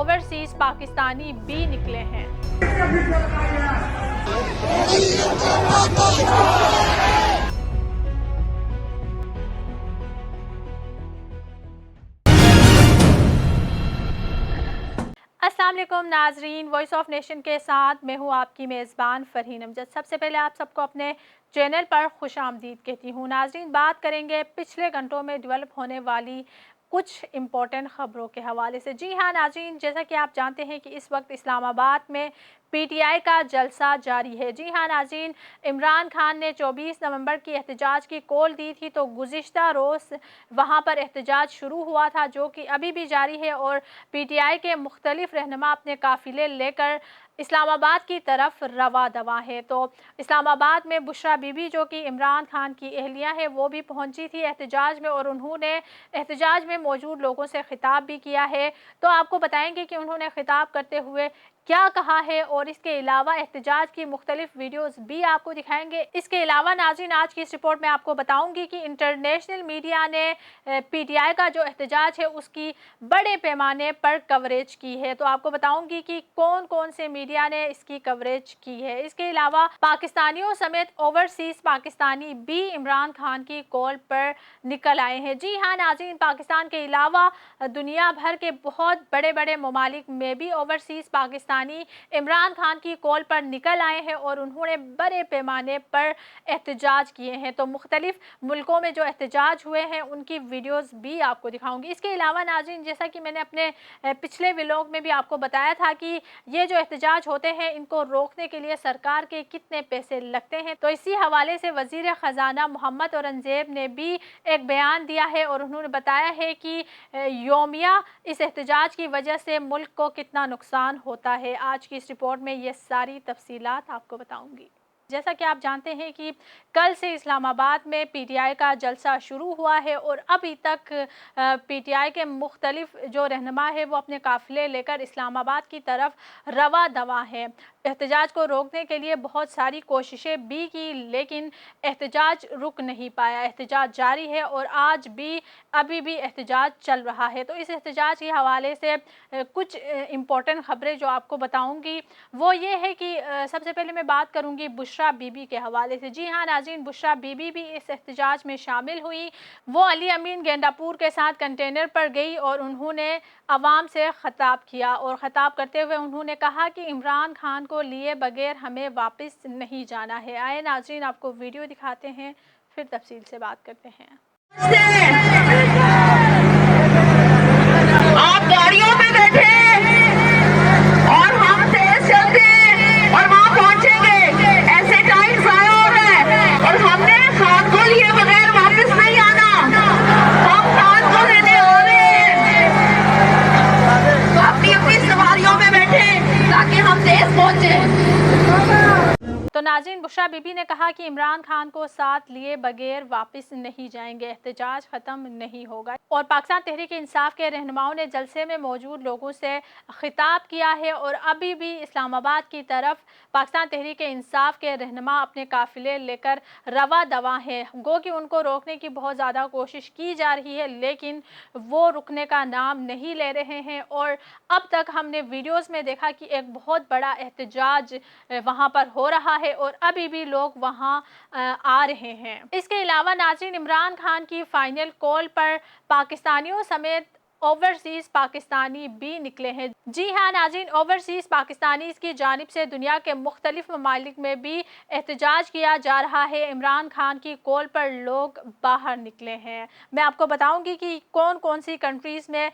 Overseas Pakistani भी निकले हैं। अस्सलाम वालेकुम नाजरीन, वॉइस ऑफ नेशन के साथ मैं हूँ आपकी मेज़बान फरहीन अमजद। सबसे पहले आप सबको अपने चैनल पर खुश आमदीद कहती हूँ। नाजरीन, बात करेंगे पिछले घंटों में डेवलप होने वाली कुछ इम्पोर्टेंट ख़बरों के हवाले से। जी हाँ नाजरीन, जैसा कि आप जानते हैं कि इस वक्त इस्लामाबाद में पीटीआई का जलसा जारी है। जी हाँ नाज़रीन, इमरान खान ने 24 नवंबर की एहतजाज की कॉल दी थी, तो गुज़िश्ता रोज़ वहाँ पर एहतजाज शुरू हुआ था, जो कि अभी भी जारी है। और पीटीआई के मुख्तलिफ रहनुमा अपने काफ़िले लेकर इस्लामाबाद की तरफ रवा दवा है। तो इस्लामाबाद में बुशरा बीबी, जो कि इमरान खान की अहलिया है, वो भी पहुंची थी एहतजाज में, और उन्होंने एहतजाज में मौजूद लोगों से खिताब भी किया है। तो आपको बताएंगे कि उन्होंने खिताब करते हुए क्या कहा है, और इसके अलावा एहतजाज की मुख्तलिफ वीडियोज़ भी आपको दिखाएंगे। इसके अलावा नाज़रीन, आज की इस रिपोर्ट में आपको बताऊंगी कि इंटरनेशनल मीडिया ने पीटीआई का जो एहतजाज है उसकी बड़े पैमाने पर कवरेज की है। तो आपको बताऊंगी कि कौन कौन से मीडिया ने इसकी कवरेज की है। इसके अलावा पाकिस्तानियों समेत ओवरसीज पाकिस्तानी भी इमरान खान की कॉल पर निकल आए हैं। जी हाँ नाज़रीन, पाकिस्तान के अलावा दुनिया भर के बहुत बड़े बड़े ममालिक में भी ओवरसीज पाकिस्तानी इमरान खान की कॉल पर निकल आए हैं, और उन्होंने बड़े पैमाने पर एहतजाज किए हैं। तो मुख्तलिफ मुल्कों में जो एहतजाज हुए हैं उनकी वीडियोज़ भी आपको दिखाऊंगी। इसके अलावा नाज़रीन, जैसा कि मैंने अपने पिछले व्लॉग में भी आपको बताया था कि ये जो एहतजाज होते हैं इनको रोकने के लिए सरकार के कितने पैसे लगते हैं, तो इसी हवाले से वज़ीर ख़जाना मोहम्मद औरंगज़ेब ने भी एक बयान दिया है, और उन्होंने बताया है कि योमिया इस एहतजाज की वजह से मुल्क को कितना नुकसान होता है। आज की इस रिपोर्ट में ये सारी तफसीलात आपको बताऊंगी। जैसा कि आप जानते हैं कि कल से इस्लामाबाद में पीटीआई का जलसा शुरू हुआ है, और अभी तक पीटीआई के मुख्तलिफ जो रहनुमा है वो अपने काफ़िले लेकर इस्लामाबाद की तरफ रवा दवा है। एहतजाज को रोकने के लिए बहुत सारी कोशिशें भी की, लेकिन एहतजाज रुक नहीं पाया। एहतजाज जारी है, और आज भी अभी भी एहतजाज चल रहा है। तो इस एहतजाज के हवाले से कुछ इम्पोर्टेंट ख़बरें जो आपको बताऊंगी वो ये है कि सबसे पहले मैं बात करूंगी बुशरा बीबी के हवाले से। जी हाँ नाज़रीन, बुशरा बीबी भी इस एहतजाज में शामिल हुई। वो अली अमीन गेंडापुर के साथ कंटेनर पर गई, और उन्होंने आवाम से ख़िताब किया, और ख़िताब करते हुए उन्होंने कहा कि इमरान खान को लिए बगैर हमें वापस नहीं जाना है। आए नाज़रीन, आपको वीडियो दिखाते हैं, फिर तफसील से बात करते हैं। आप गाड़ियों में बैठे और हम तेज चलते और वहां पहुंचेंगे, ऐसे टाइम ज़ाया हो रहा है, और हमने खान को लिए बगैर वापस नहीं आना। हम खान को लेने आ रहे हैं। अपनी अपनी सवारियों में बैठे ताकि हम तेज पहुंचे। तो नाज़रीन, बुशरा बीबी ने कहा कि इमरान खान को साथ लिए बगैर वापस नहीं जाएंगे, एहतजाज ख़त्म नहीं होगा। और पाकिस्तान तहरीक इंसाफ के रहनुमाओं ने जलसे में मौजूद लोगों से खिताब किया है, और अभी भी इस्लामाबाद की तरफ पाकिस्तान तहरीक इंसाफ के रहनुमा अपने काफ़िले लेकर रवा दवा हैं। गो कि उनको रोकने की बहुत ज़्यादा कोशिश की जा रही है, लेकिन वो रुकने का नाम नहीं ले रहे हैं। और अब तक हमने वीडियोज़ में देखा कि एक बहुत बड़ा एहतजाज वहाँ पर हो रहा है, और अभी भी लोग वहां आ रहे हैं। इसके अलावा नाज़रीन, इमरान खान की फाइनल कॉल पर पाकिस्तानियों समेत ओवरसीज पाकिस्तानी भी निकले हैं। जी हाँ नाज़रीन, ओवरसीज पाकिस्तानी की जानिब से दुनिया के मुख्तलिफ ममालिक में भी एहतजाज किया जा रहा है। इमरान खान की कॉल पर लोग बाहर निकले हैं। मैं आपको बताऊंगी कि कौन कौन सी कंट्रीज़ में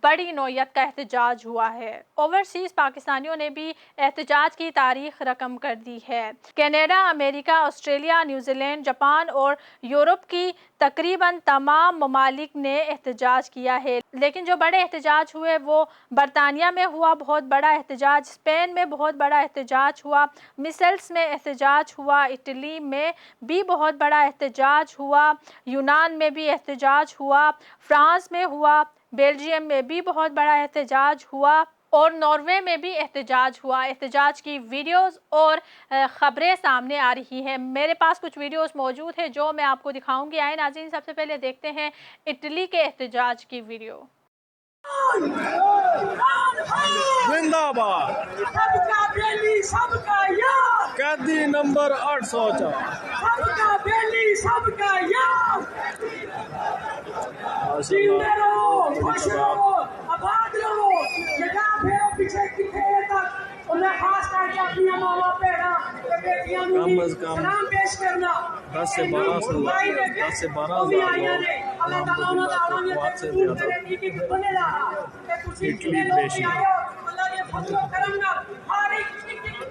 बड़ी नौयत का एहतजाज हुआ है। ओवरसीज पाकिस्तानियों ने भी एहतजाज की तारीख रकम कर दी है। Canada, America, Australia, New Zealand, Japan और यूरोप की तकरीबन तमाम ममालिक ने एहतजाज किया है। लेकिन जो बड़े एहतजाज हुए वो बरतानिया में हुआ, बहुत बड़ा एहतजाज, स्पेन में बहुत बड़ा एहतजाज हुआ, मिसल्स में एहतजाज हुआ, इटली में भी बहुत बड़ा एहतजाज हुआ, यूनान में भी एहतजाज हुआ, फ्रांस में हुआ, बेल्जियम में भी बहुत बड़ा एहतजाज हुआ, और नॉर्वे में भी एहतजाज हुआ। एहतजाज की वीडियोस और ख़बरें सामने आ रही हैं। मेरे पास कुछ वीडियोस मौजूद हैं जो मैं आपको दिखाऊंगी। आए नाज़रीन, सबसे पहले देखते हैं इटली के एहतजाज की वीडियो। जिंदाबाद। सबका बेली सबका यार, कैदी नंबर 804। सबका बेली सबका यार। जीते रहो, खुश रहो, आबाद रहो। जगह फेरो पीछे किथे तक उन्हें खास करके अपनी मामा भैणा ते बेटियां नूं भी कम अज कम सलाम पेश करना। 10 से 12 हज़ार अल्लाह ताला उन्हां दा आवाज़ लोग से कबूल ज्यादा करे कि बने रहा ते तुसी की जितने लोग भी पेशी। आए हो अल्लाह के फजल व करम नाल हर एक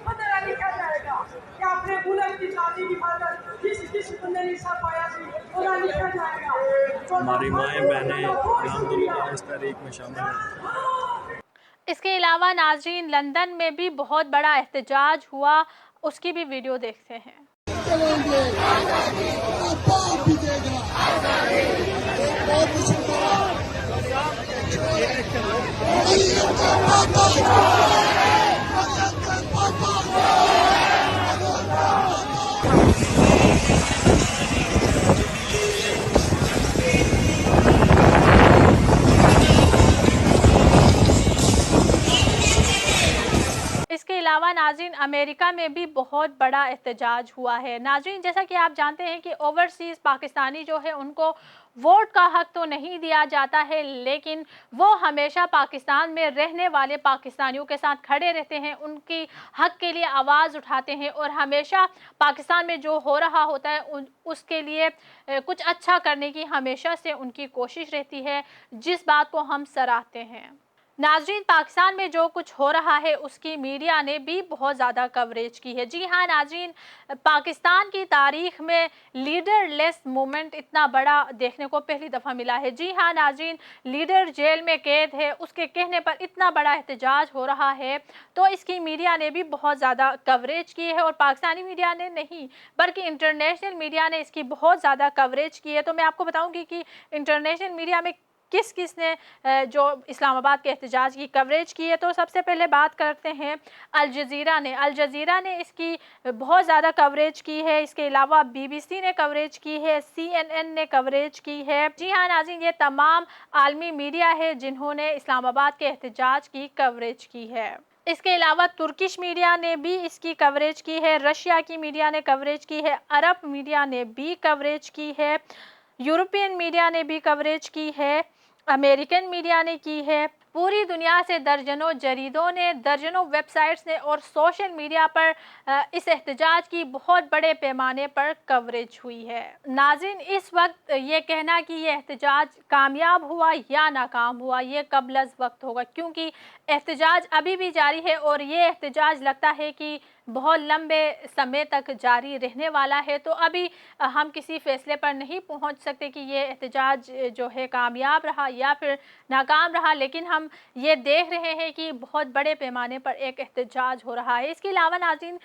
बंदा लिखा जाएगा कि अपने मुल्क की शादी की खातिर जिस बंदे ने हिस्सा पाया सी ओदा लिखा जाएगा। हमारी माएँ बहनें अल्हम्दुलिल्लाह इस तहरीक में शामिल हैं। इसके अलावा नाज़रीन लंदन में भी बहुत बड़ा एहतजाज हुआ, उसकी भी वीडियो देखते हैं। इसके अलावा नाज़रीन अमेरिका में भी बहुत बड़ा एहतजाज हुआ है। नाज़रीन जैसा कि आप जानते हैं कि ओवरसीज़ पाकिस्तानी जो है उनको वोट का हक तो नहीं दिया जाता है, लेकिन वो हमेशा पाकिस्तान में रहने वाले पाकिस्तानियों के साथ खड़े रहते हैं, उनकी हक के लिए आवाज़ उठाते हैं और हमेशा पाकिस्तान में जो हो रहा होता है उसके लिए कुछ अच्छा करने की हमेशा से उनकी कोशिश रहती है, जिस बात को हम सराहते हैं। नाज़रीन पाकिस्तान में जो कुछ हो रहा है उसकी मीडिया ने भी बहुत ज़्यादा कवरेज की है। जी हाँ नाज़रीन, पाकिस्तान की तारीख में लीडरलेस मूवमेंट इतना बड़ा देखने को पहली दफ़ा मिला है। जी हाँ नाज़रीन, लीडर जेल में कैद है, उसके कहने पर इतना बड़ा एहतजाज हो रहा है, तो इसकी मीडिया ने भी बहुत ज़्यादा कवरेज की है और पाकिस्तानी मीडिया ने नहीं बल्कि इंटरनेशनल मीडिया ने इसकी बहुत ज़्यादा कवरेज की है। तो मैं आपको बताऊँगी कि इंटरनेशनल मीडिया में किस ने जो इस्लामाबाद के एहतजाज की कवरेज की है। तो सबसे पहले बात करते हैं अल जज़ीरा ने इसकी बहुत ज़्यादा कवरेज की है। इसके अलावा BBC ने कवरेज की है, CNN ने कवरेज की है। जी हाँ नाज़रीन, ये तमाम आलमी मीडिया है जिन्होंने इस्लामाबाद के एहतजाज की कवरेज की है। इसके अलावा तुर्किश मीडिया ने भी इसकी कवरेज की है, रशिया की मीडिया ने कवरेज की है, अरब मीडिया ने भी कवरेज की है, यूरोपियन मीडिया ने भी कवरेज की है, अमेरिकन मीडिया ने की है। पूरी दुनिया से दर्जनों जरीदों ने, दर्जनों वेबसाइट्स ने और सोशल मीडिया पर इस एहतजाज की बहुत बड़े पैमाने पर कवरेज हुई है। नाज़रीन इस वक्त ये कहना कि ये एहतजाज कामयाब हुआ या नाकाम हुआ ये कबल अज़ वक्त होगा, क्योंकि एहतजाज अभी भी जारी है और ये एहतजाज लगता है कि बहुत लंबे समय तक जारी रहने वाला है। तो अभी हम किसी फैसले पर नहीं पहुंच सकते कि ये एहतजाज जो है कामयाब रहा या फिर नाकाम रहा, लेकिन हम ये देख रहे हैं कि बहुत बड़े पैमाने पर एक एहतजाज हो रहा है। इसके अलावा नाज़रीन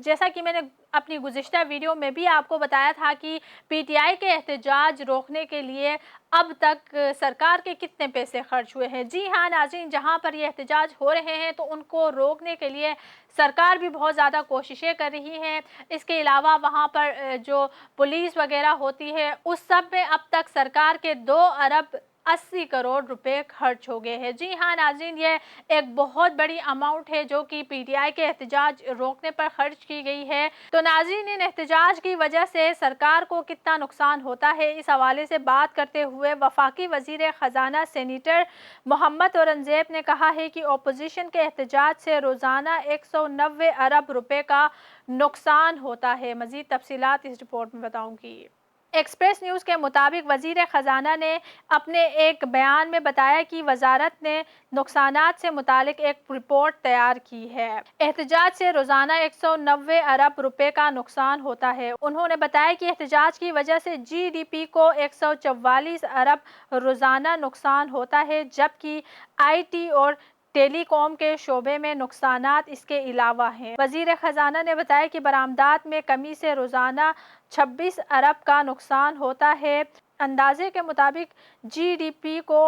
जैसा कि मैंने अपनी गुज़िश्ता वीडियो में भी आपको बताया था कि PTI के एहतजाज रोकने के लिए अब तक सरकार के कितने पैसे खर्च हुए हैं। जी हाँ नाज़रीन, जहाँ पर ये एहतजाज हो रहे हैं तो उनको रोकने के लिए सरकार भी बहुत ज़्यादा कोशिशें कर रही है। इसके अलावा वहाँ पर जो पुलिस वगैरह होती है उस सब में अब तक सरकार के 2 अरब 80 करोड़ रुपए खर्च हो गए हैं। जी हाँ नाज़रीन, ये एक बहुत बड़ी अमाउंट है जो कि PTI के एहतजाज रोकने पर खर्च की गई है। तो नाज़रीन इन एहतजाज की वजह से सरकार को कितना नुकसान होता है, इस हवाले से बात करते हुए वफाकी वज़ीर ख़जाना सेनेटर मोहम्मद औरंगज़ेब ने कहा है कि अपोजिशन के एहतजाज से रोज़ाना 190 अरब रुपए का नुकसान होता है। मज़ीद तफसीलात इस रिपोर्ट में बताऊँगी। एक्सप्रेस न्यूज़ के मुताबिक वज़ीर ख़जाना ने अपने एक बयान में बताया कि वज़ारत ने नुकसानात से मुतालिक एक रिपोर्ट तैयार की है। एहतजाज से रोज़ाना 190 अरब रुपए का नुकसान होता है। उन्होंने बताया कि एहतजाज की वजह से GDP को 144 अरब रोज़ाना नुकसान होता है, जबकि IT और टेलीकॉम के शोबे में नुकसानात इसके अलावा हैं। वज़ीर ख़जाना ने बताया कि बरामदात में कमी से रोज़ाना 26 अरब का नुकसान होता है। अंदाजे के मुताबिक GDP को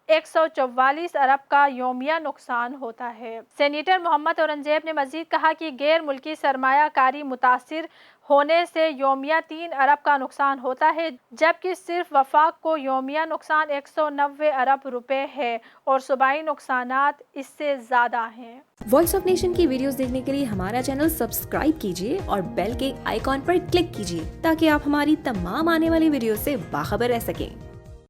144 अरब का यौमिया नुकसान होता है। सेनेटर मोहम्मद औरंगज़ेब ने मज़ीद कहा कि गैर मुल्की सरमाया कारी मुतासिर ہونے سے یومیہ 3 ارب کا نقصان ہوتا ہے، جبکہ صرف وفاق کو یومیہ نقصان 190 ارب روپے ہے اور صوبائی نقصانات اس سے زیادہ ہیں۔ وائس آف نیشن کی ویڈیوز دیکھنے کے لیے ہمارا چینل سبسکرائب کیجیے اور بیل کے آئیکن پر کلک کیجیے تاکہ آپ ہماری تمام آنے والی ویڈیوز سے باخبر رہ سکیں۔